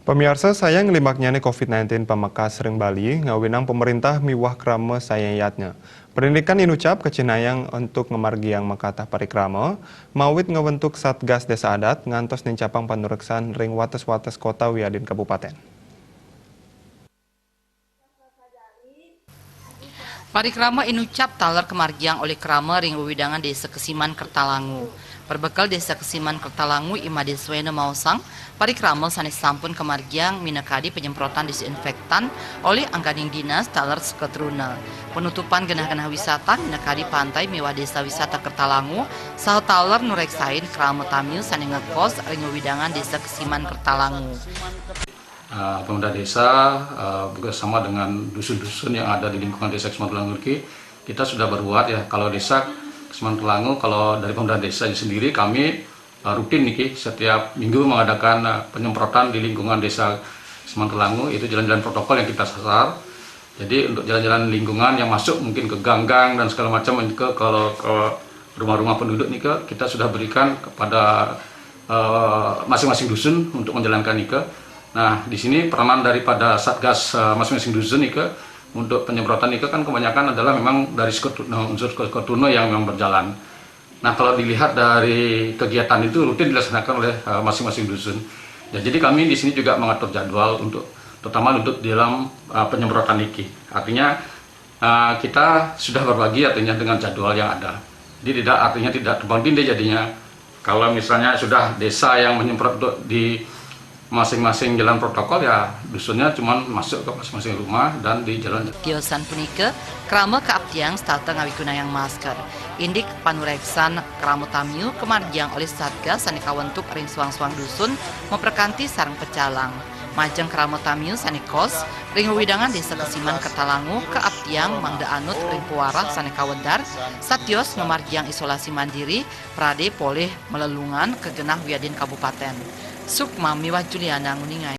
Pemirsa sayang limaknya COVID-19 pameka sering Bali, ngawinang pemerintah miwah krama sayayatnya. Pendidikan inucap kecinayang untuk ngemargiang makatah parikrama, mawit ngebentuk Satgas Desa Adat ngantos nincapang panureksan ring wates-wates kota Wiadin Kabupaten. Parikrama inucap taler kemargiang oleh krama ring wewidangan Desa Kesiman Kertalangu. Berbekal Desa Kesiman Kertalangu Imadeswena Mausang, parikrama sanes sampun kemargiang minakadi penyemprotan disinfektan oleh angganing dinas taler seketruna. Penutupan genah-genah wisata minakadi pantai mewah Desa Wisata Kertalangu, saha taler nureksain krama tamiu sane ngekos ring wewidangan Desa Kesiman Kertalangu. Pemuda desa bersama dengan dusun-dusun yang ada di lingkungan desa Kesiman Kertalangu kita sudah berbuat ya. Kalau desa Kesiman Kertalangu, kalau dari pemuda desa sendiri kami rutin nih setiap minggu mengadakan penyemprotan di lingkungan desa Kesiman Kertalangu. Itu jalan-jalan protokol yang kita sasar. Jadi untuk jalan-jalan lingkungan yang masuk mungkin ke gang-gang dan segala macam, kalau ke rumah-rumah penduduk nih kita sudah berikan kepada masing-masing dusun untuk menjalankan nih. Nah, di sini peranan daripada Satgas masing-masing dusun untuk penyemprotan kan kebanyakan adalah memang dari unsur Seketurno yang memang berjalan. Nah, kalau dilihat dari kegiatan itu rutin dilaksanakan oleh masing-masing dusun. Ya, jadi kami di sini juga mengatur jadwal terutama untuk dalam penyemprotan Artinya kita sudah berbagi artinya dengan jadwal yang ada. Jadi artinya tidak tumpang tindih jadinya. Kalau misalnya sudah desa yang menyemprot di masing-masing jalan protokol, ya dusunnya cuma masuk ke masing-masing rumah dan di jalan. Tiosan punike krama keabtiang starta ngawigunayang masker. Indik panureksan krama tamiu kemargiang oleh Satgas sane kawentuk ring suang-suang dusun memperkanti sarang pecalang. Majeng krama tamiu sane kos ring wewidangan Desa Kesiman Kertalangu keabtiang Mangda Anut ring puarah sane kawedar satios memargiang isolasi mandiri prade poleh melelungan ke genah Wiadin Kabupaten. Sukma miwah Juliana nguningai.